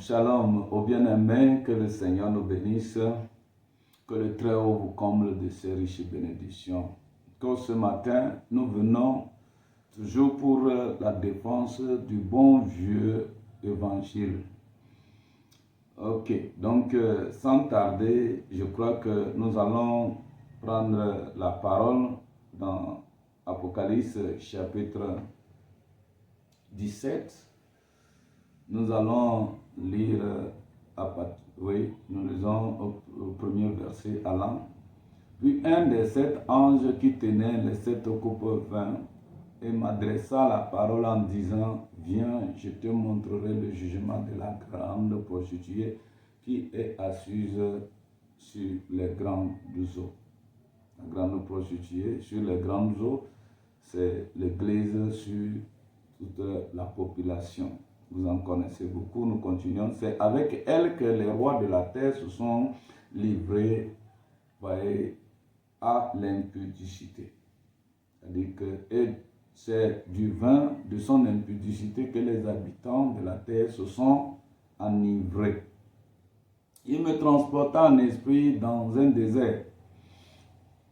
Shalom aux bien-aimés, que le Seigneur nous bénisse, que le Très-Haut vous comble de ses riches bénédictions. Que ce matin, nous venons toujours pour la défense du bon vieux évangile. Ok, donc sans tarder, je crois que nous allons prendre la parole dans Apocalypse chapitre 17. Nous allons lire nous lisons au premier verset allant. Puis un des 7 anges qui tenait les 7 coupes vint et m'adressa la parole en disant: Viens, je te montrerai le jugement de la grande prostituée qui est assise sur les grandes eaux. La grande prostituée sur les grandes eaux, c'est l'église sur toute la population. Vous en connaissez beaucoup, nous continuons. C'est avec elle que les rois de la terre se sont livrés à l'impudicité. C'est-à-dire que c'est du vin de son impudicité que les habitants de la terre se sont enivrés. Il me transporta en esprit dans un désert.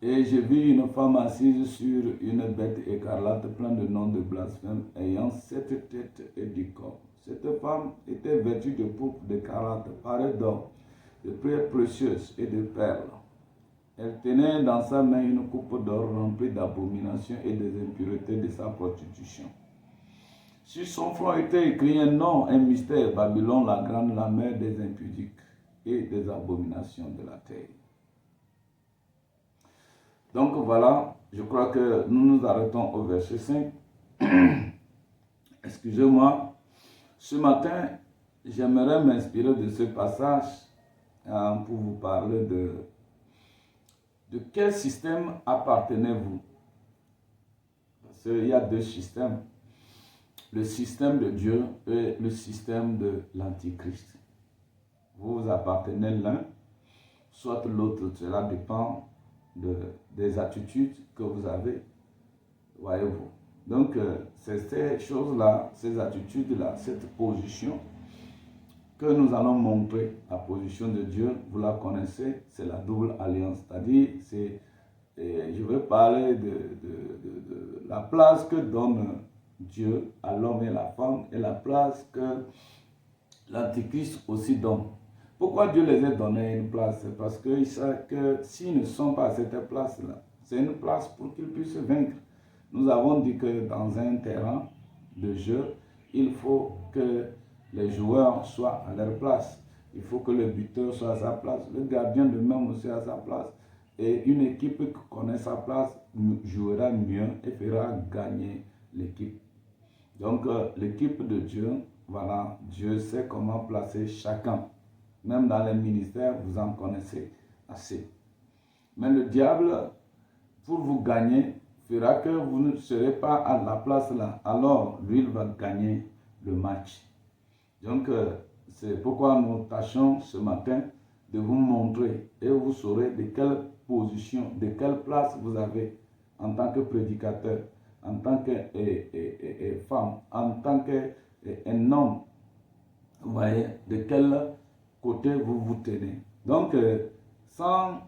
Et j'ai vu une femme assise sur une bête écarlate pleine de noms de blasphème, ayant 7 têtes et 10 corps. Cette femme était vêtue de pourpre, d'écarlate, parée d'or, de pierres précieuses et de perles. Elle tenait dans sa main une coupe d'or remplie d'abominations et des impuretés de sa prostitution. Sur son front était écrit un nom, un mystère: Babylone la grande, la mère des impudiques et des abominations de la terre. Donc voilà, je crois que nous nous arrêtons au verset 5. Excusez-moi. Ce matin, j'aimerais m'inspirer de ce passage pour vous parler de quel système appartenez-vous. Parce qu'il y a 2 systèmes. Le système de Dieu et le système de l'Antichrist. Vous appartenez l'un, soit l'autre. Cela dépend des attitudes que vous avez, voyez-vous. Donc, c'est ces choses-là, ces attitudes-là, cette position que nous allons montrer. La position de Dieu, vous la connaissez, c'est la double alliance. C'est-à-dire, je vais parler de la place que donne Dieu à l'homme et à la femme et la place que l'Antichrist aussi donne. Pourquoi Dieu les a donné une place? C'est parce qu'il sait que s'ils ne sont pas à cette place-là, c'est une place pour qu'ils puissent vaincre. Nous avons dit que dans un terrain de jeu, il faut que les joueurs soient à leur place. Il faut que le buteur soit à sa place, le gardien de même aussi à sa place. Et une équipe qui connaît sa place jouera mieux et fera gagner l'équipe. Donc l'équipe de Dieu, voilà, Dieu sait comment placer chacun. Même dans les ministères, vous en connaissez assez. Mais le diable, pour vous gagner, fera que vous ne serez pas à la place là. Alors, lui, il va gagner le match. Donc, c'est pourquoi nous tâchons ce matin de vous montrer et vous saurez de quelle position, de quelle place vous avez en tant que prédicateur, en tant que femme, en tant qu'un homme. Vous voyez, de quel côté vous vous tenez. Donc, sans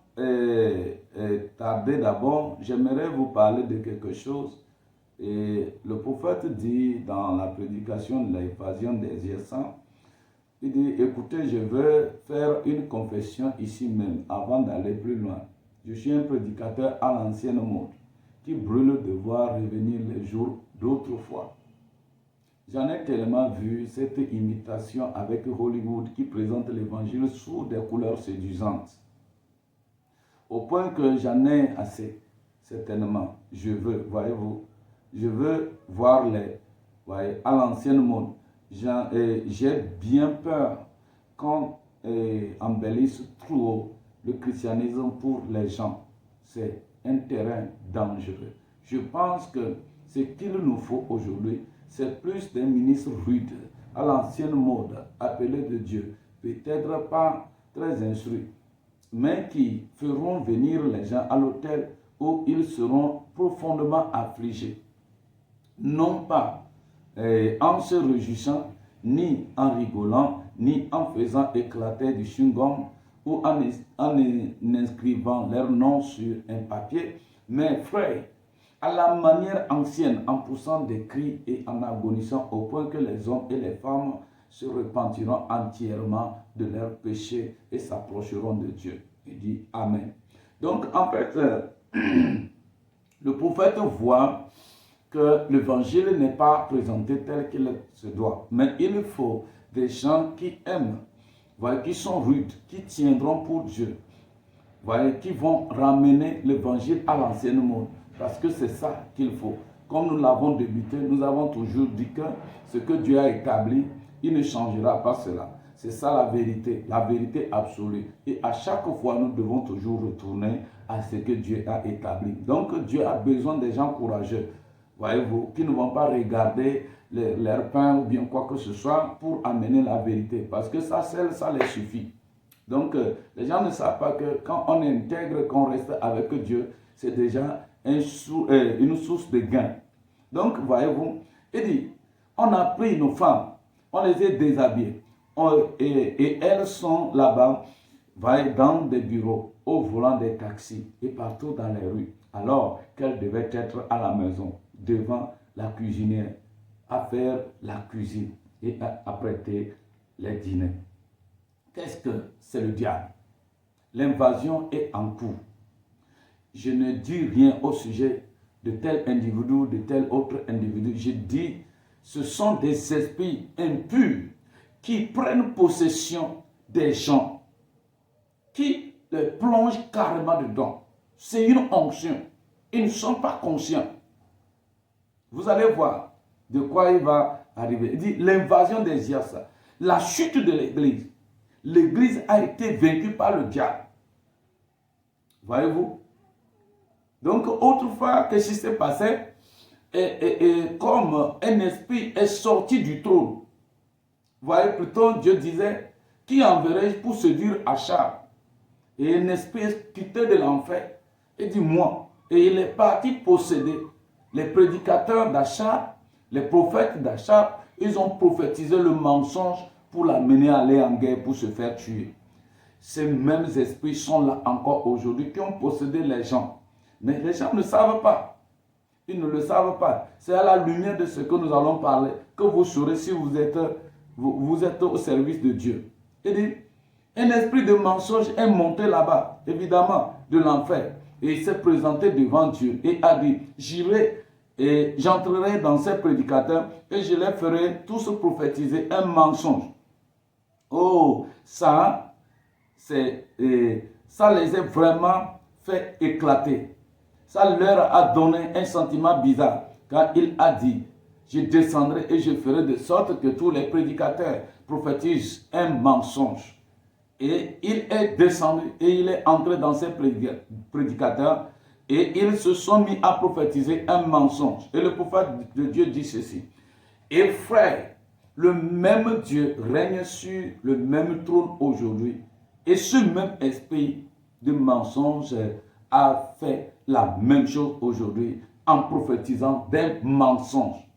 tarder d'abord, j'aimerais vous parler de quelque chose. Et le prophète dit dans la prédication de l'évasion des Essens, il dit: écoutez, je veux faire une confession ici même avant d'aller plus loin. Je suis un prédicateur à l'ancienne mode qui brûle de voir revenir les jours d'autrefois. J'en ai tellement vu cette imitation avec Hollywood qui présente l'évangile sous des couleurs séduisantes. Au point que j'en ai assez, certainement. Je veux, voyez-vous, je veux voir à l'ancienne mode. J'ai bien peur qu'on embellisse trop le christianisme pour les gens. C'est un terrain dangereux. Je pense que ce qu'il nous faut aujourd'hui, c'est plus des ministres rudes, à l'ancienne mode, appelés de Dieu, peut-être pas très instruits, mais qui feront venir les gens à l'autel où ils seront profondément affligés. Non pas en se réjouissant, ni en rigolant, ni en faisant éclater du chewing-gum ou en inscrivant leur nom sur un papier, mais frère, à la manière ancienne, en poussant des cris et en agonissant au point que les hommes et les femmes se repentiront entièrement de leurs péchés et s'approcheront de Dieu. Il dit Amen. Donc en fait, le prophète voit que l'évangile n'est pas présenté tel qu'il se doit. Mais il faut des gens qui aiment, qui sont rudes, qui tiendront pour Dieu, qui vont ramener l'évangile à l'ancien monde. Parce que c'est ça qu'il faut. Comme nous l'avons débuté, nous avons toujours dit que ce que Dieu a établi, il ne changera pas cela. C'est ça la vérité absolue. Et à chaque fois, nous devons toujours retourner à ce que Dieu a établi. Donc Dieu a besoin des gens courageux, voyez-vous, qui ne vont pas regarder leur pain ou bien quoi que ce soit pour amener la vérité. Parce que ça seul, ça les suffit. Donc les gens ne savent pas que quand on intègre, qu'on reste avec Dieu, c'est déjà une source de gain. Donc, voyez-vous, il dit, on a pris nos femmes, on les a déshabillées, et elles sont là-bas, dans des bureaux, au volant des taxis et partout dans les rues, alors qu'elles devaient être à la maison, devant la cuisinière, à faire la cuisine et à apprêter les dîners. Qu'est-ce que c'est le diable? L'invasion est en cours. Je ne dis rien au sujet de tel individu ou de tel autre individu. Je dis, ce sont des esprits impurs qui prennent possession des gens, qui les plongent carrément dedans. C'est une onction. Ils ne sont pas conscients. Vous allez voir de quoi il va arriver. Il dit, l'invasion des Zias, la chute de l'Église. L'Église a été vaincue par le diable. Voyez-vous? Donc, autrefois, qu'est-ce qui s'est passé? Comme un esprit est sorti du trône. Voyez, plutôt Dieu disait, qui enverrai-je pour séduire Achab? Et un esprit est quitté de l'enfer. Il dit, moi. Et il est parti posséder. Les prédicateurs d'Achab, les prophètes d'Achab, ils ont prophétisé le mensonge pour l'amener à aller en guerre pour se faire tuer. Ces mêmes esprits sont là encore aujourd'hui qui ont possédé les gens. Mais les gens ne savent pas. Ils ne le savent pas. C'est à la lumière de ce que nous allons parler que vous saurez si vous êtes au service de Dieu. Il dit, un esprit de mensonge est monté là-bas, évidemment, de l'enfer. Et il s'est présenté devant Dieu et a dit, j'irai et j'entrerai dans ces prédicateurs et je les ferai tous prophétiser un mensonge. Oh, ça les a vraiment fait éclater. Ça leur a donné un sentiment bizarre quand il a dit, je descendrai et je ferai de sorte que tous les prédicateurs prophétisent un mensonge. Et il est descendu et il est entré dans ces prédicateurs et ils se sont mis à prophétiser un mensonge. Et le prophète de Dieu dit ceci. Et frère, le même Dieu règne sur le même trône aujourd'hui. Et ce même esprit de mensonge a fait la même chose aujourd'hui en prophétisant des mensonges.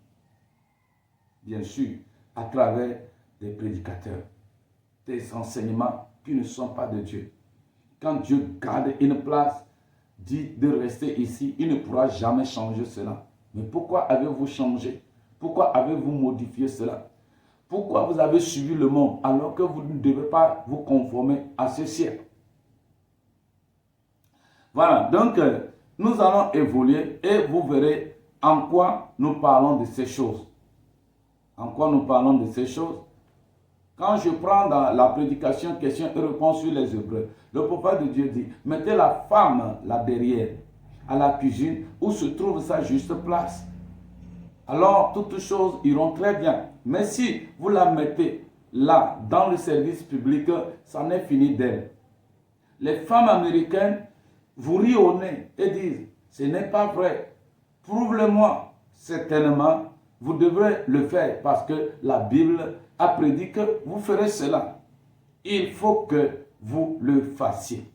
Bien sûr, à travers des prédicateurs, des enseignements qui ne sont pas de Dieu. Quand Dieu garde une place, dit de rester ici, il ne pourra jamais changer cela. Mais pourquoi avez-vous changé? Pourquoi avez-vous modifié cela? Pourquoi vous avez suivi le monde alors que vous ne devez pas vous conformer à ce siècle? Voilà, donc nous allons évoluer et vous verrez en quoi nous parlons de ces choses. En quoi nous parlons de ces choses? Quand je prends dans la prédication question et réponse sur les Hébreux, le prophète de Dieu dit, mettez la femme là derrière, à la cuisine, où se trouve sa juste place. Alors, toutes choses iront très bien. Mais si vous la mettez là, dans le service public, ça n'est fini d'elle. Les femmes américaines vous rient au nez et disent, ce n'est pas vrai. Prouve-le-moi. Certainement, vous devrez le faire parce que la Bible a prédit que vous ferez cela. Il faut que vous le fassiez.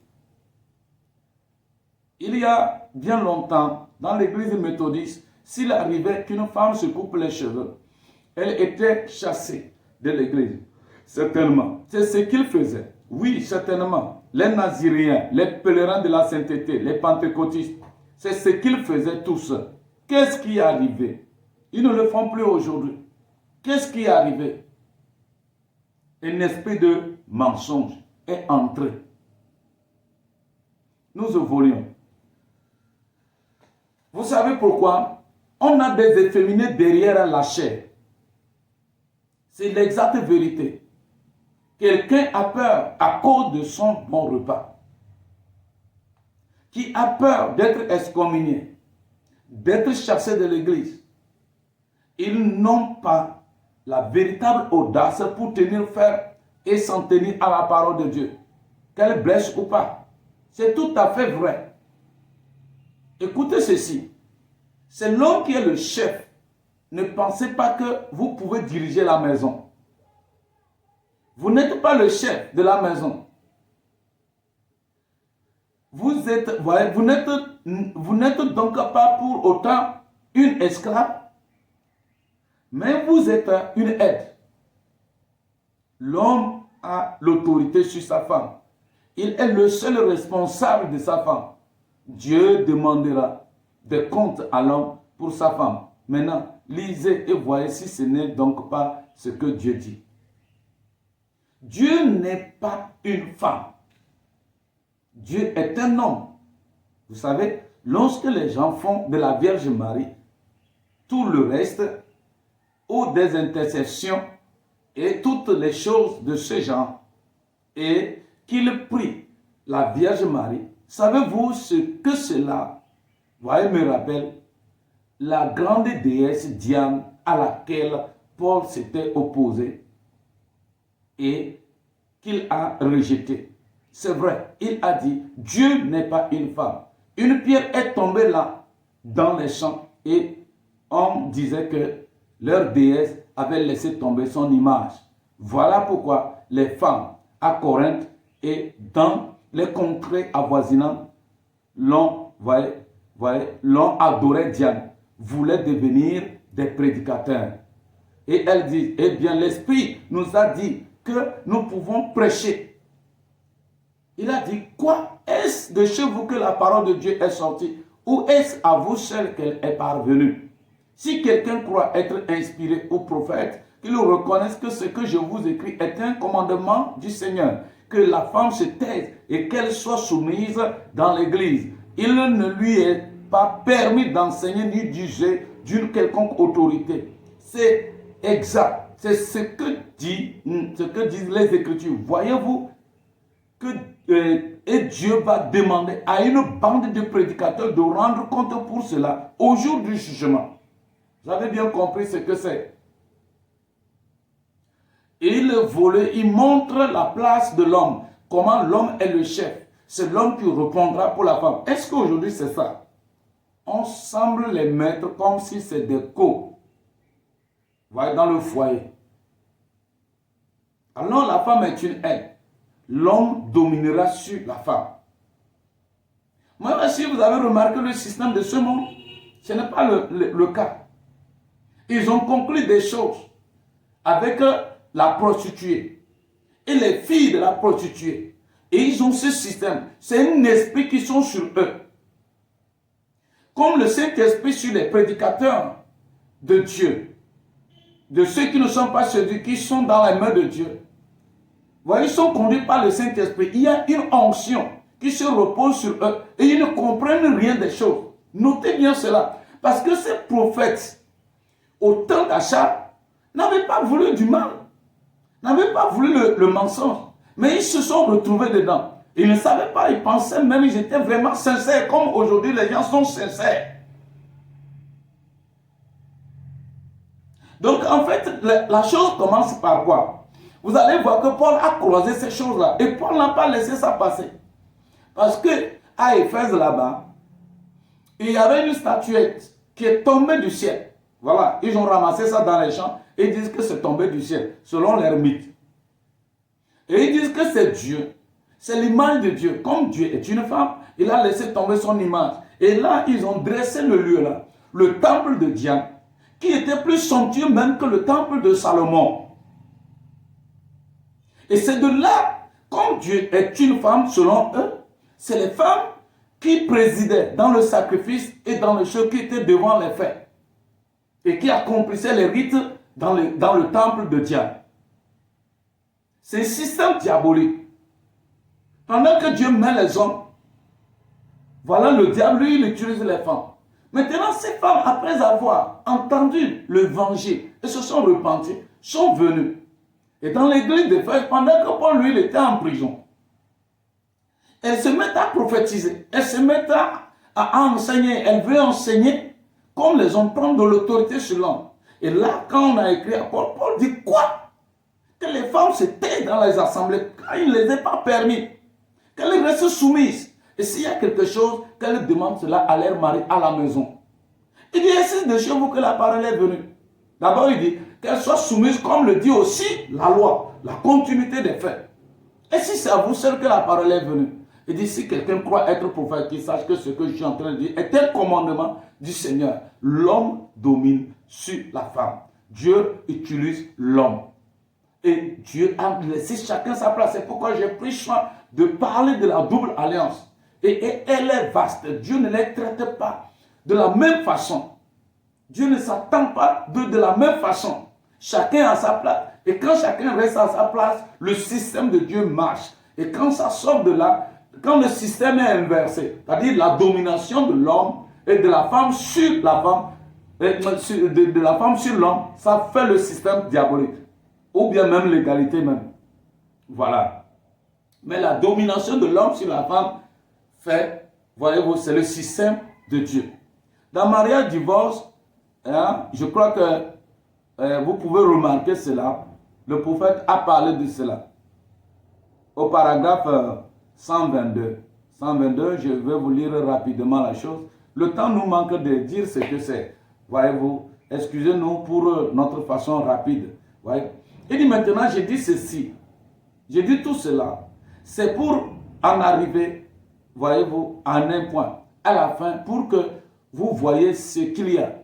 Il y a bien longtemps, dans l'église méthodiste, s'il arrivait qu'une femme se coupe les cheveux, elle était chassée de l'église. Certainement. C'est ce qu'ils faisaient. Oui, certainement. Les Naziréens, les pèlerins de la sainteté, les pentecôtistes, c'est ce qu'ils faisaient tous. Qu'est-ce qui est arrivé? Ils ne le font plus aujourd'hui. Qu'est-ce qui est arrivé? Un esprit de mensonge est entré. Nous évoluons. Vous savez pourquoi? On a des efféminés derrière la chair. C'est l'exacte vérité. Quelqu'un a peur à cause de son bon repas. Qui a peur d'être excommunié, d'être chassé de l'église. Ils n'ont pas la véritable audace pour tenir ferme et s'en tenir à la parole de Dieu. Qu'elle blesse ou pas. C'est tout à fait vrai. Écoutez ceci. C'est l'homme qui est le chef. Ne pensez pas que vous pouvez diriger la maison. Vous n'êtes pas le chef de la maison. Vous n'êtes donc pas pour autant une esclave, mais vous êtes une aide. L'homme a l'autorité sur sa femme. Il est le seul responsable de sa femme. Dieu demandera des comptes à l'homme pour sa femme. Maintenant, lisez et voyez si ce n'est donc pas ce que Dieu dit. Dieu n'est pas une femme. Dieu est un homme. Vous savez, lorsque les gens font de la Vierge Marie tout le reste, ou des intercessions et toutes les choses de ce genre, et qu'ils prient la Vierge Marie, savez-vous ce que cela, voyez, me rappelle la grande déesse Diane à laquelle Paul s'était opposé et qu'il a rejeté. C'est vrai, il a dit, Dieu n'est pas une femme. Une pierre est tombée là, dans les champs, et on disait que leur déesse avait laissé tomber son image. Voilà pourquoi les femmes à Corinthe et dans les contrées avoisinantes l'ont adoré Diane, voulaient devenir des prédicateurs. Et elle dit, eh bien l'Esprit nous a dit que nous pouvons prêcher. Il a dit, quoi? Est-ce de chez vous que la parole de Dieu est sortie? Ou est-ce à vous seul qu'elle est parvenue? Si quelqu'un croit être inspiré ou prophète, qu'il reconnaisse que ce que je vous écris est un commandement du Seigneur, que la femme se taise et qu'elle soit soumise dans l'église. Il ne lui est pas permis d'enseigner ni d'user d'une quelconque autorité. C'est exact. C'est ce que disent les Écritures. Voyez-vous que et Dieu va demander à une bande de prédicateurs de rendre compte pour cela au jour du jugement. Vous avez bien compris ce que c'est. Il montre la place de l'homme, comment l'homme est le chef. C'est l'homme qui répondra pour la femme. Est-ce qu'aujourd'hui c'est ça? On semble les mettre comme si c'est des co. Voyez, dans le foyer. Alors la femme est une aide. L'homme dominera sur la femme. Même si vous avez remarqué le système de ce monde, ce n'est pas le cas. Ils ont conclu des choses avec la prostituée et les filles de la prostituée. Et ils ont ce système. C'est un esprit qui sont sur eux. Comme le Saint-Esprit sur les prédicateurs de Dieu. De ceux qui ne sont pas ceux qui sont dans les mains de Dieu. Vous voyez, ils sont conduits par le Saint-Esprit. Il y a une onction qui se repose sur eux et ils ne comprennent rien des choses. Notez bien cela. Parce que ces prophètes, au temps d'Achab, n'avaient pas voulu du mal. N'avaient pas voulu le mensonge. Mais ils se sont retrouvés dedans. Ils ne savaient pas, ils pensaient même, ils étaient vraiment sincères. Comme aujourd'hui, les gens sont sincères. Donc en fait, la chose commence par quoi? Vous allez voir que Paul a croisé ces choses-là. Et Paul n'a pas laissé ça passer. Parce que à Éphèse là-bas, il y avait une statuette qui est tombée du ciel. Voilà, ils ont ramassé ça dans les champs et ils disent que c'est tombé du ciel, selon leur mythe. Et ils disent que c'est Dieu. C'est l'image de Dieu. Comme Dieu est une femme, il a laissé tomber son image. Et là, ils ont dressé le lieu là, le temple de Diane, qui était plus somptueux même que le temple de Salomon. Et c'est de là, comme Dieu est une femme selon eux, c'est les femmes qui présidaient dans le sacrifice et dans les choses qui étaient devant les faits et qui accomplissaient les rites dans le temple de Dieu. C'est un système diabolique. Pendant que Dieu met les hommes, voilà le diable, lui, il utilise les femmes. Maintenant, ces femmes, après avoir entendu l'évangile et se sont repenties, sont venues. Et dans l'église d'Éphèse, pendant que Paul, lui, il était en prison, elles se mettent à prophétiser, elles se mettent à enseigner, elles veulent enseigner comme les hommes prennent de l'autorité sur l'homme. Et là, quand on a écrit à Paul, Paul dit quoi? Que les femmes se taisent dans les assemblées, quand il ne les a pas permis, qu'elles restent soumises. Et s'il y a quelque chose, qu'elles demandent cela à leur mari à la maison. Il dit, ainsi de chez vous que la parole est venue. D'abord, il dit qu'elles soient soumises, comme le dit aussi la loi, la continuité des faits. Et si c'est à vous seul que la parole est venue, il dit, si quelqu'un croit être prophète, qu'il sache que ce que je suis en train de dire est un commandement du Seigneur. L'homme domine sur la femme. Dieu utilise l'homme. Et Dieu a laissé chacun sa place. C'est pourquoi j'ai pris soin de parler de la double alliance. Et elle est vaste. Dieu ne les traite pas de la même façon. Dieu ne s'attend pas de la même façon. Chacun a sa place. Et quand chacun reste à sa place, le système de Dieu marche. Et quand ça sort de là, quand le système est inversé, c'est-à-dire la domination de l'homme et de la femme sur la femme, de la femme sur l'homme, ça fait le système diabolique. Ou bien même l'égalité même. Voilà. Mais la domination de l'homme sur la femme fait, voyez-vous, c'est le système de Dieu. Dans mariage divorce, je crois que vous pouvez remarquer cela. Le prophète a parlé de cela. Au paragraphe 122. 122, je vais vous lire rapidement la chose. Le temps nous manque de dire ce que c'est. Voyez-vous, excusez-nous pour notre façon rapide. Voyez. Il dit maintenant, j'ai dit ceci. J'ai dit tout cela. C'est pour en arriver, voyez-vous, en un point. À la fin, pour que vous voyez ce qu'il y a.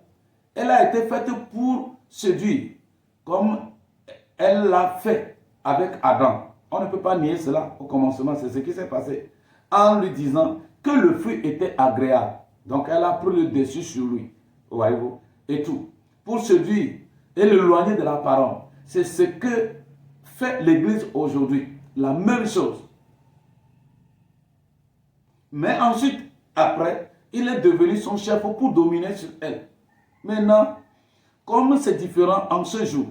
Elle a été faite pour séduire, comme elle l'a fait avec Adam. On ne peut pas nier cela au commencement, c'est ce qui s'est passé. En lui disant que le fruit était agréable. Donc elle a pris le dessus sur lui, voyez-vous, et tout. Pour séduire et l'éloigner de la parole. C'est ce que fait l'Église aujourd'hui. La même chose. Mais ensuite, après, il est devenu son chef pour dominer sur elle. Maintenant, comme c'est différent en ce jour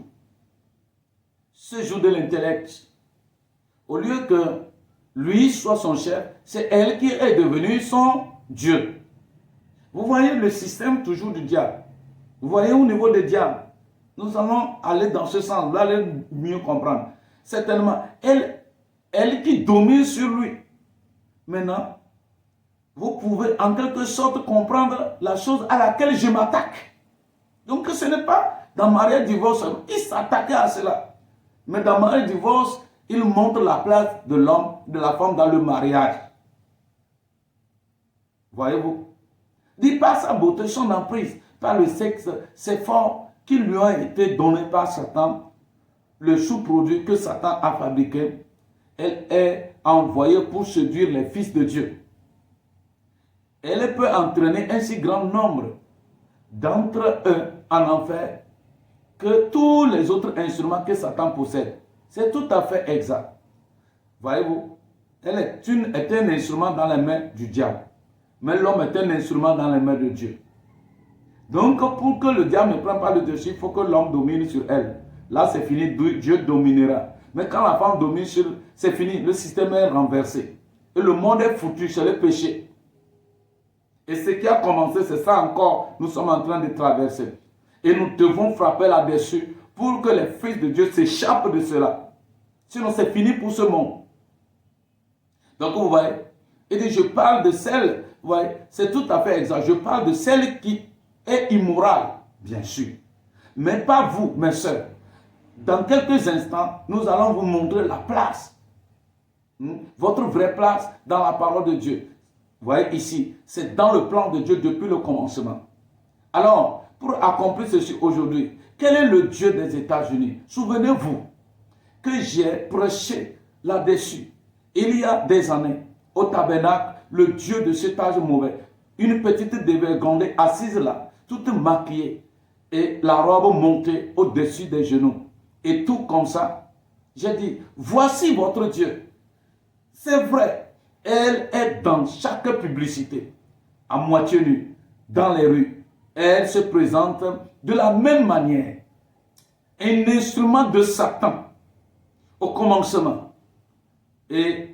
de l'intellect, au lieu que lui soit son chef, c'est elle qui est devenue son Dieu. Vous voyez le système toujours du diable. Vous voyez au niveau des diables. Nous allons aller dans ce sens, vous allez mieux comprendre. Certainement, elle qui domine sur lui. Maintenant, vous pouvez en quelque sorte comprendre la chose à laquelle je m'attaque. Donc ce n'est pas dans mariage divorce, il s'attaquait à cela. Mais dans mariage divorce, il montre la place de l'homme, de la femme dans le mariage. Voyez-vous? Dit par sa beauté, son emprise, par le sexe, c'est fort qui lui ont été donnés par Satan, le sous-produit que Satan a fabriqué. Elle est envoyée pour séduire les fils de Dieu. Elle peut entraîner un si grand nombre d'entre eux en enfer que tous les autres instruments que Satan possède. C'est tout à fait exact. Voyez-vous, elle est un instrument dans les mains du diable. Mais l'homme est un instrument dans les mains de Dieu. Donc, pour que le diable ne prenne pas le dessus, il faut que l'homme domine sur elle. Là, c'est fini, Dieu dominera. Mais quand la femme domine sur, c'est fini, le système est renversé. Et le monde est foutu, c'est le péché. Et ce qui a commencé, c'est ça encore, nous sommes en train de traverser. Et nous devons frapper là-dessus pour que les fils de Dieu s'échappent de cela. Sinon, c'est fini pour ce monde. Donc, vous voyez, il dit, je parle de celle, vous voyez, c'est tout à fait exact. Je parle de celle qui est immorale, bien sûr. Mais pas vous, mes soeurs. Dans quelques instants, nous allons vous montrer la place. Votre vraie place dans la parole de Dieu. Vous voyez ici, c'est dans le plan de Dieu depuis le commencement. Alors, pour accomplir ceci aujourd'hui, quel est le Dieu des États-Unis? Souvenez-vous, que j'ai prêché là-dessus, il y a des années, au tabernacle, le Dieu de cet âge mauvais, une petite dévergondée assise là, toute maquillée, et la robe montée au-dessus des genoux, et tout comme ça. J'ai dit, voici votre Dieu. C'est vrai, elle est dans chaque publicité, à moitié nue, dans les rues. Elle se présente de la même manière. Un instrument de Satan au commencement. Et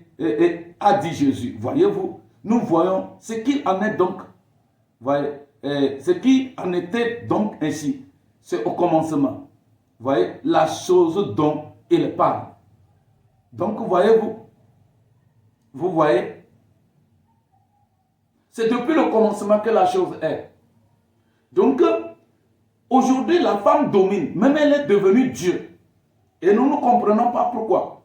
a dit Jésus, voyez-vous, nous voyons ce qu'il en est donc. Voyez, ce qui en était donc ainsi, c'est au commencement. Voyez, la chose dont il parle. Donc, voyez-vous, vous voyez, c'est depuis le commencement que la chose est. Donc, aujourd'hui, la femme domine, même elle est devenue Dieu. Et nous ne comprenons pas pourquoi.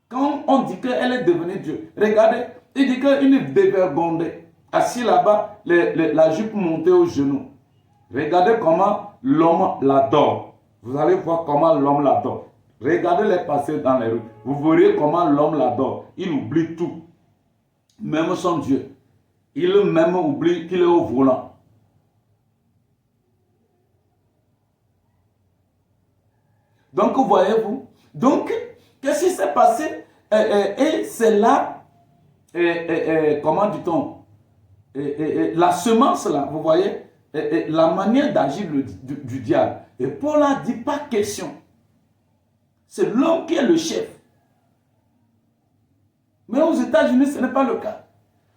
Quand on dit qu'elle est devenue Dieu, regardez, il dit qu'une dévergondée, assis là-bas, la jupe montée aux genoux. Regardez comment l'homme l'adore. Vous allez voir comment l'homme l'adore. Regardez-les passer dans les rues. Vous verrez comment l'homme l'adore. Il oublie tout. Même son Dieu. Il même oublie qu'il est au volant. Donc, voyez-vous. Donc, qu'est-ce qui s'est passé? Et c'est là, comment dit-on, la semence là, vous voyez, la manière d'agir du diable. Et Paul a dit, pas question. C'est l'homme qui est le chef. Mais aux États-Unis, ce n'est pas le cas.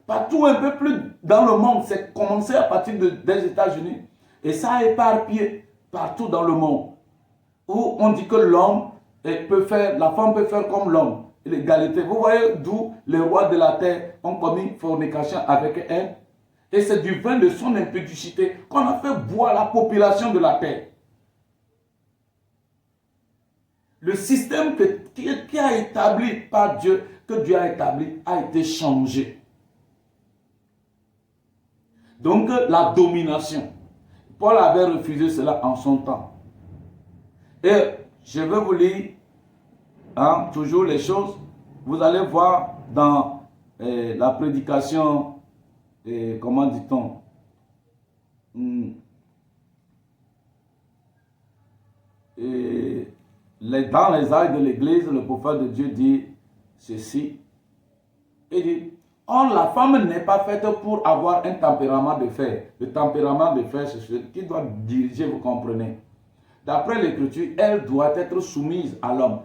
Partout un peu plus dans le monde, c'est commencé à partir des États-Unis. Et ça a éparpillé partout dans le monde. Où on dit que l'homme peut faire, la femme peut faire comme l'homme. L'égalité. Vous voyez d'où les rois de la terre ont commis fornication avec elle. Et c'est du vin de son impudicité qu'on a fait boire la population de la terre. Le système qui a établi par Dieu, que Dieu a établi, a été changé. Donc la domination. Paul avait refusé cela en son temps. Et je vais vous lire toujours les choses. Vous allez voir dans la prédication, comment dit-on, dans les actes de l'Église, le prophète de Dieu dit ceci. Il dit, or la femme n'est pas faite pour avoir un tempérament de fer. Le tempérament de fer, c'est ce qui doit diriger, vous comprenez. D'après l'Écriture, elle doit être soumise à l'homme.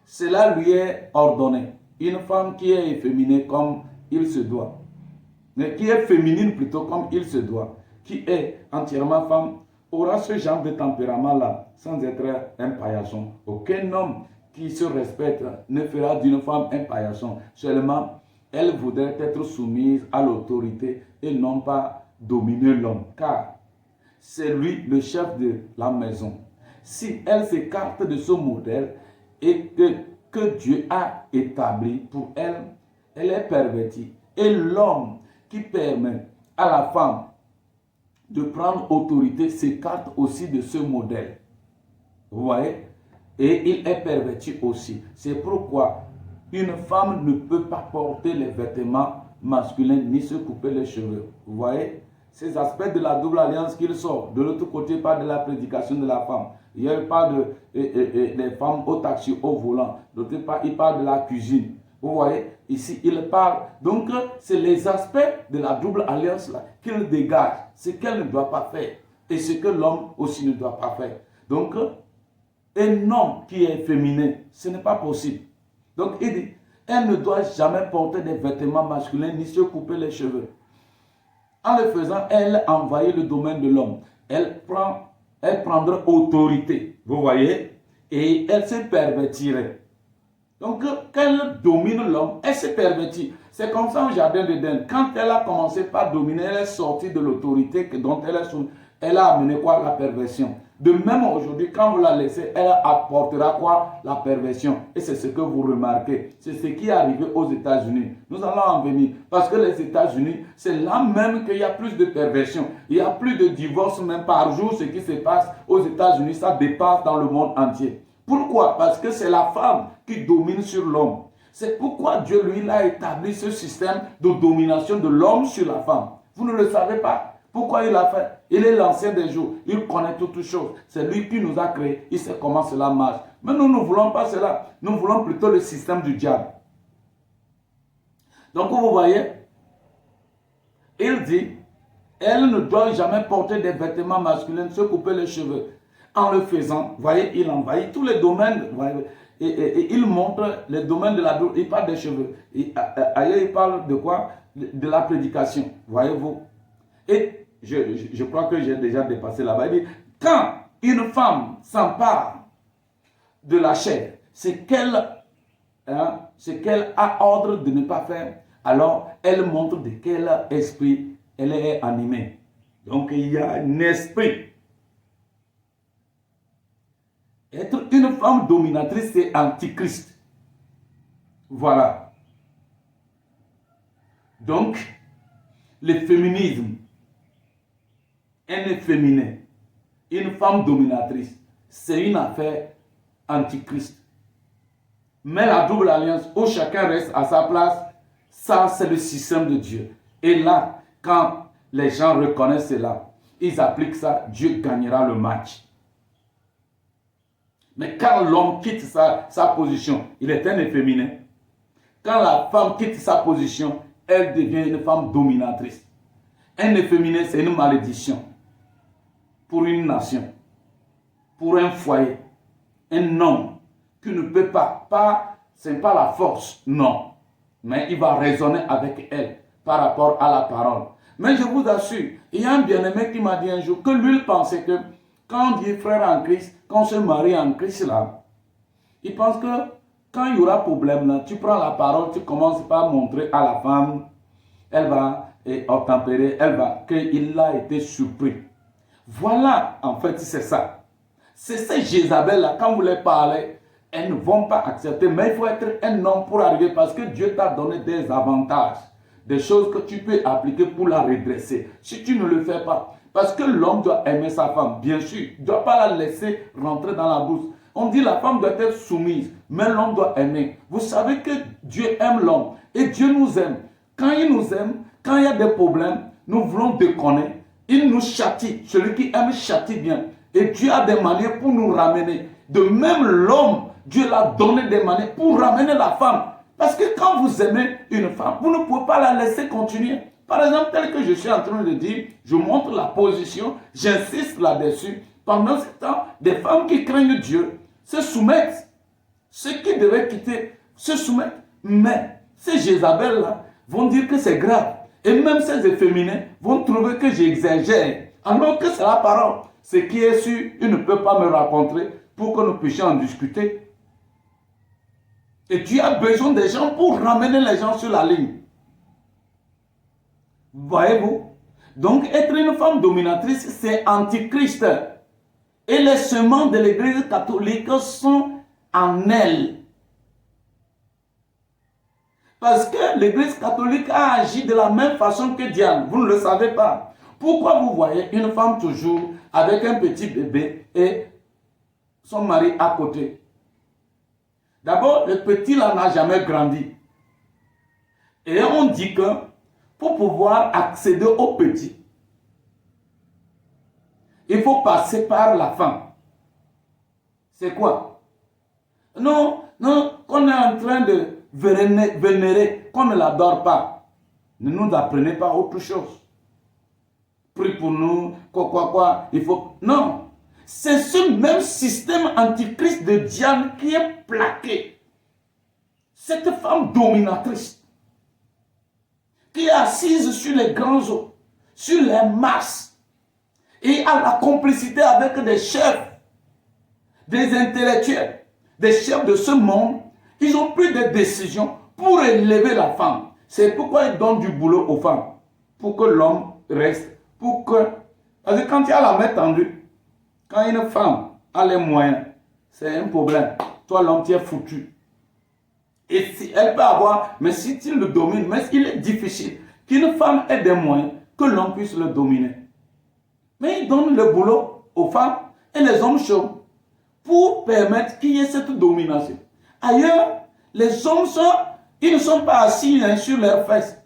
Cela lui est ordonné. Une femme qui est efféminée comme il se doit. Mais qui est féminine plutôt comme il se doit. Qui est entièrement femme, aura ce genre de tempérament-là, sans être un paillasson. Aucun homme qui se respecte ne fera d'une femme un paillasson. Seulement, elle voudrait être soumise à l'autorité et non pas dominer l'homme. Car c'est lui le chef de la maison. Si elle s'écarte de ce modèle et que Dieu a établi pour elle, elle est pervertie. Et l'homme qui permet à la femme de prendre autorité s'écarte aussi de ce modèle. Vous voyez? Et il est perverti aussi. C'est pourquoi une femme ne peut pas porter les vêtements masculins ni se couper les cheveux. Vous voyez? Ces aspects de la double alliance qu'il sort. De l'autre côté, pas de la prédication de la femme. Il parle des femmes au taxi, au volant. D'autre part, il parle de la cuisine. Vous voyez, ici, il parle. Donc, c'est les aspects de la double alliance là qu'il dégage. Ce qu'elle ne doit pas faire. Et ce que l'homme aussi ne doit pas faire. Donc, un homme qui est féminin, ce n'est pas possible. Donc, il dit, elle ne doit jamais porter des vêtements masculins ni se couper les cheveux. En le faisant, elle envahit le domaine de l'homme. Elle prendra autorité, vous voyez, et elle se pervertirait. Donc, quand elle domine l'homme, elle se pervertit. C'est comme ça au jardin d'Éden. Quand elle a commencé par dominer, elle est sortie de l'autorité dont elle a amené quoi? La perversion. De même aujourd'hui, quand vous la laissez, elle apportera quoi? La perversion. Et c'est ce que vous remarquez. C'est ce qui est arrivé aux États-Unis. Nous allons en venir. Parce que les États-Unis, c'est là même qu'il y a plus de perversion. Il y a plus de divorces même par jour. Ce qui se passe aux États-Unis, ça dépasse dans le monde entier. Pourquoi? Parce que c'est la femme qui domine sur l'homme. C'est pourquoi Dieu, lui, il a établi ce système de domination de l'homme sur la femme. Vous ne le savez pas. Pourquoi il l'a fait? Il est l'ancien des jours. Il connaît toutes choses. C'est lui qui nous a créés. Il sait comment cela marche. Mais nous ne voulons pas cela. Nous voulons plutôt le système du diable. Donc, vous voyez, il dit, elle ne doit jamais porter des vêtements masculins, se couper les cheveux. En le faisant, vous voyez, il envahit tous les domaines. Voyez, et il montre les domaines de la douce. Il parle des cheveux. Ailleurs, il parle de quoi? De la prédication. Voyez-vous? Et je crois que j'ai déjà dépassé là-bas. Il dit, quand une femme s'empare de la chair, c'est qu'elle a ordre de ne pas faire, alors elle montre de quel esprit elle est animée. Donc il y a un esprit. Être une femme dominatrice, c'est antichrist. Voilà. Donc, le féminisme, un efféminé, une femme dominatrice, c'est une affaire antichrist. Mais la double alliance, où chacun reste à sa place, ça c'est le système de Dieu. Et là, quand les gens reconnaissent cela, ils appliquent ça, Dieu gagnera le match. Mais quand l'homme quitte sa position, il est un efféminé. Quand la femme quitte sa position, elle devient une femme dominatrice. Un efféminé, c'est une malédiction pour une nation, pour un foyer. Un homme qui ne peut pas, ce n'est pas la force, non. Mais il va raisonner avec elle par rapport à la parole. Mais je vous assure, il y a un bien-aimé qui m'a dit un jour que lui, il pensait que quand on dit frère en Christ, quand on se marie en Christ là, il pense que quand il y aura problème là, tu prends la parole, tu commences par montrer à la femme, elle va obtempérer, elle va, qu'il a été surpris. Voilà, en fait, c'est ça. C'est ces Jézabel-là, quand vous les parlez, elles ne vont pas accepter. Mais il faut être un homme pour arriver parce que Dieu t'a donné des avantages, des choses que tu peux appliquer pour la redresser. Si tu ne le fais pas, parce que l'homme doit aimer sa femme, bien sûr, il ne doit pas la laisser rentrer dans la bourse. On dit la femme doit être soumise, mais l'homme doit aimer. Vous savez que Dieu aime l'homme et Dieu nous aime. Quand il nous aime, quand il y a des problèmes, nous voulons déconner. Il nous châtie. Celui qui aime châtie bien. Et Dieu a des manières pour nous ramener. De même l'homme, Dieu l'a donné des manières pour ramener la femme. Parce que quand vous aimez une femme, vous ne pouvez pas la laisser continuer. Par exemple, tel que je suis en train de dire, je montre la position, j'insiste là-dessus. Pendant ce temps, des femmes qui craignent Dieu se soumettent. Ceux qui devaient quitter se soumettent. Mais ces Jézabel-là vont dire que c'est grave. Et même ces efféminés vont trouver que j'exagère. Alors que c'est la parole. Ce qui est sûr, il ne peut pas me rencontrer pour que nous puissions en discuter. Et tu as besoin des gens pour ramener les gens sur la ligne. Voyez-vous? Donc, être une femme dominatrice, c'est antichrist. Et les semences de l'église catholique sont en elle. Parce que l'église catholique a agi de la même façon que Diane. Vous ne le savez pas. Pourquoi vous voyez une femme toujours avec un petit bébé et son mari à côté? D'abord, le petit là n'a jamais grandi. Et on dit que pour pouvoir accéder au petit, il faut passer par la femme. C'est quoi? Non, qu'on est en train de vénérer, qu'on ne l'adore pas. Ne nous apprenez pas autre chose. Prie pour nous, quoi, il faut... Non, c'est ce même système antichrist de Diane qui est plaqué. Cette femme dominatrice, qui est assise sur les grands eaux, sur les masses, et a la complicité avec des chefs, des intellectuels, des chefs de ce monde. Ils ont pris des décisions pour élever la femme. C'est pourquoi ils donnent du boulot aux femmes, pour que l'homme reste. Parce que quand il y a la main tendue, quand une femme a les moyens, c'est un problème. Toi, l'homme, tu es foutu. Et si elle peut avoir, mais si tu le domines, mais il est difficile qu'une femme ait des moyens, que l'homme puisse le dominer. Mais il donne le boulot aux femmes et les hommes chôment. pour permettre qu'il y ait cette domination. Ailleurs, les hommes ils ne sont pas assis sur leurs fesses.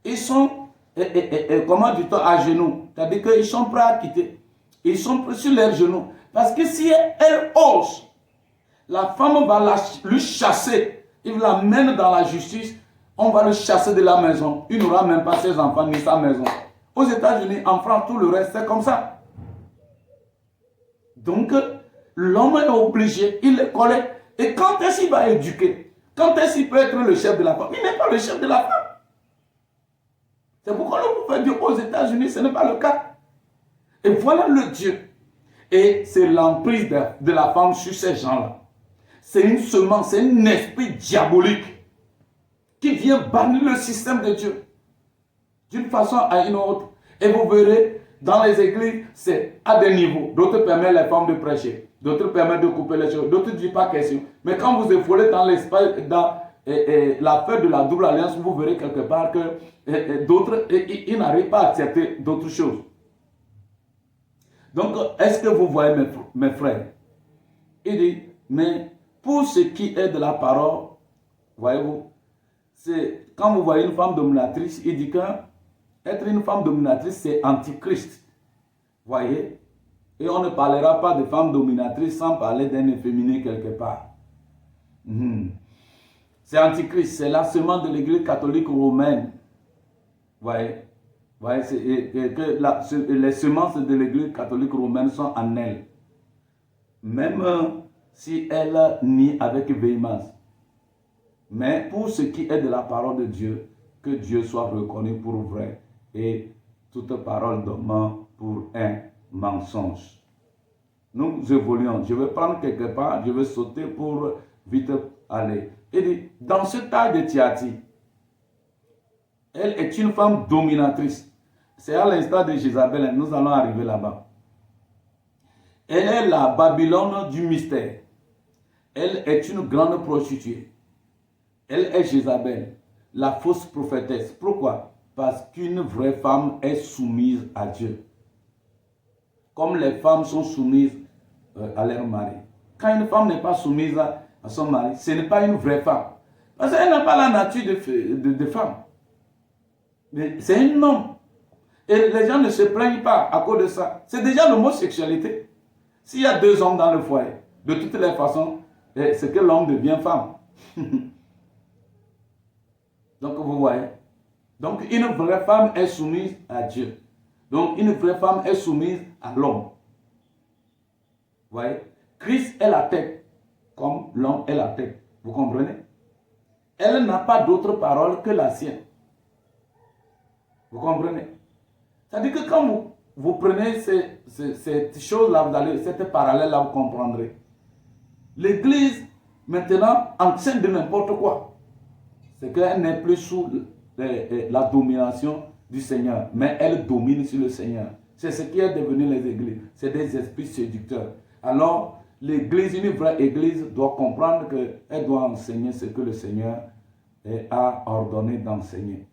Ils sont, comment dit-on, à genoux. C'est-à-dire qu'ils sont prêts à quitter. Ils sont sur leurs genoux. Parce que si elle ose, la femme va lui chasser. Il l'amène dans la justice. On va le chasser de la maison. Il n'aura même pas ses enfants ni sa maison. Aux États-Unis, en France, tout le reste, c'est comme ça. Donc, l'homme est obligé, il est collé. Et quand est-ce qu'il va éduquer? Quand est-ce qu'il peut être le chef de la femme? Il n'est pas le chef de la femme. C'est pourquoi on pouvait dire aux États-Unis, ce n'est pas le cas. Et voilà le Dieu. Et c'est l'emprise de la femme sur ces gens-là. C'est une semence, c'est un esprit diabolique qui vient bannir le système de Dieu d'une façon à une autre. Et vous verrez, dans les églises, c'est à des niveaux. D'autres permettent les femmes de prêcher. D'autres permettent de couper les choses. D'autres ne disent pas question. Mais quand vous effolez dans l'espace, dans l'affaire de la double alliance, vous verrez quelque part que d'autres, ils n'arrivent pas à accepter d'autres choses. Donc, est-ce que vous voyez mes frères? Il dit, mais pour ce qui est de la parole, voyez-vous, c'est quand vous voyez une femme dominatrice, il dit qu'être une femme dominatrice, c'est antichrist. Voyez? Et on ne parlera pas de femme dominatrice sans parler d'un efféminé quelque part. C'est antichrist, c'est la semence de l'église catholique romaine. Voyez? Voyez, les semences de l'église catholique romaine sont en elle. Même si elle nie avec véhémence. Mais pour ce qui est de la parole de Dieu, que Dieu soit reconnu pour vrai et toute parole d'homme pour un mensonge. Nous évoluons. Je vais prendre quelque part, je vais sauter pour vite aller. Il dit, dans ce tas de Thyatire, elle est une femme dominatrice. C'est à l'instar de Jézabel, nous allons arriver là-bas. Elle est la Babylone du mystère. Elle est une grande prostituée. Elle est Jézabel, la fausse prophétesse. Pourquoi? Parce qu'une vraie femme est soumise à Dieu. Comme les femmes sont soumises à leur mari. Quand une femme n'est pas soumise à son mari, ce n'est pas une vraie femme. Parce qu'elle n'a pas la nature de femme. Mais c'est un homme. Et les gens ne se plaignent pas à cause de ça. C'est déjà l'homosexualité. S'il y a deux hommes dans le foyer, de toutes les façons, c'est que l'homme devient femme. Donc vous voyez. Donc une vraie femme est soumise à Dieu. Donc une vraie femme est soumise à l'homme. Vous voyez. Christ est la tête, comme l'homme est la tête. Vous comprenez? Elle n'a pas d'autre parole que la sienne. Vous comprenez? C'est-à-dire que quand vous prenez cette chose-là, vous allez, cette parallèle-là, vous comprendrez. L'Église, maintenant, enseigne de n'importe quoi. C'est qu'elle n'est plus sous la domination du Seigneur, mais elle domine sur le Seigneur. C'est ce qui est devenu les églises. C'est des esprits séducteurs. Alors, l'Église, une vraie Église, doit comprendre qu'elle doit enseigner ce que le Seigneur a ordonné d'enseigner.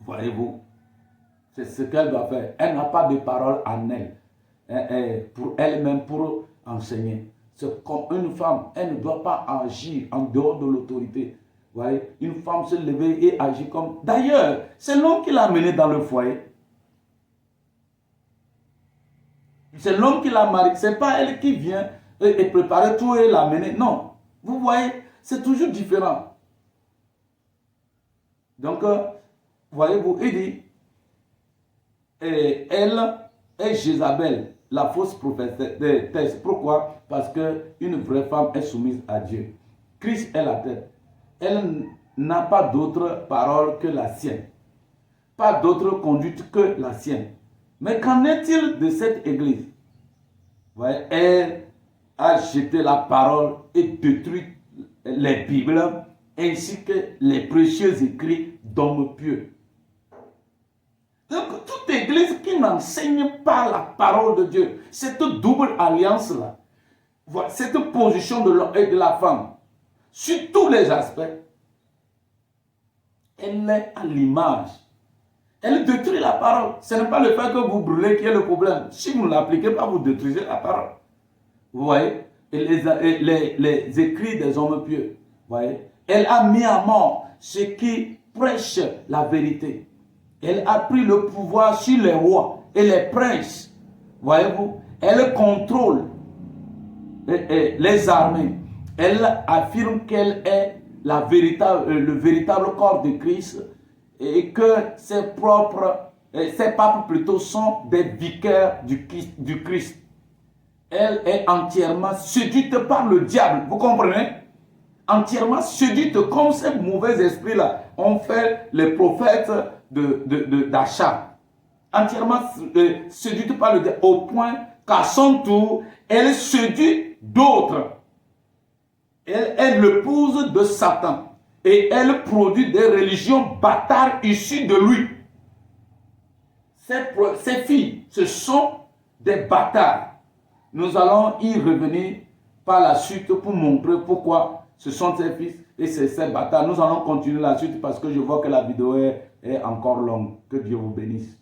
Voyez-vous? C'est ce qu'elle doit faire. Elle n'a pas de parole en elle, pour elle-même, pour enseigner. C'est comme une femme, elle ne doit pas agir en dehors de l'autorité. Vous voyez, une femme se lever et agir comme... D'ailleurs, c'est l'homme qui l'a amenée dans le foyer. C'est l'homme qui l'a mariée. Ce n'est pas elle qui vient et préparer tout et l'amener. Non. Vous voyez, c'est toujours différent. Donc, voyez-vous, il dit, elle est Jézabel, la fausse prophétesse. Pourquoi? Parce qu'une vraie femme est soumise à Dieu. Christ est la tête. Elle n'a pas d'autre parole que la sienne. Pas d'autre conduite que la sienne. Mais qu'en est-il de cette église? Voyez, elle a jeté la parole et détruit les Bibles ainsi que les précieux écrits d'hommes pieux. Donc, toute église qui n'enseigne pas la parole de Dieu, cette double alliance-là, cette position de l'homme et de la femme, sur tous les aspects, elle est à l'image. Elle détruit la parole. Ce n'est pas le fait que vous brûlez qui est le problème. Si vous ne l'appliquez pas, vous détruisez la parole. vous voyez, et les écrits des hommes pieux, vous voyez. Elle a mis à mort ceux qui prêchent la vérité. Elle a pris le pouvoir sur les rois et les princes, voyez-vous. Elle contrôle les armées. Elle affirme qu'elle est le véritable corps de Christ et que ses papes plutôt sont des vicaires du Christ. Elle est entièrement séduite par le diable, vous comprenez? Entièrement séduite, comme ces mauvais esprits-là ont fait les prophètes d'Achab. Entièrement séduite par le diable, au point qu'à son tour, elle séduit d'autres. Elle est l'épouse de Satan. Et elle produit des religions bâtardes issues de lui. Ces filles, ce sont des bâtards. Nous allons y revenir par la suite pour montrer pourquoi ce sont ces fils et ces bâtards. Nous allons continuer la suite parce que je vois que la vidéo est encore longue. Que Dieu vous bénisse.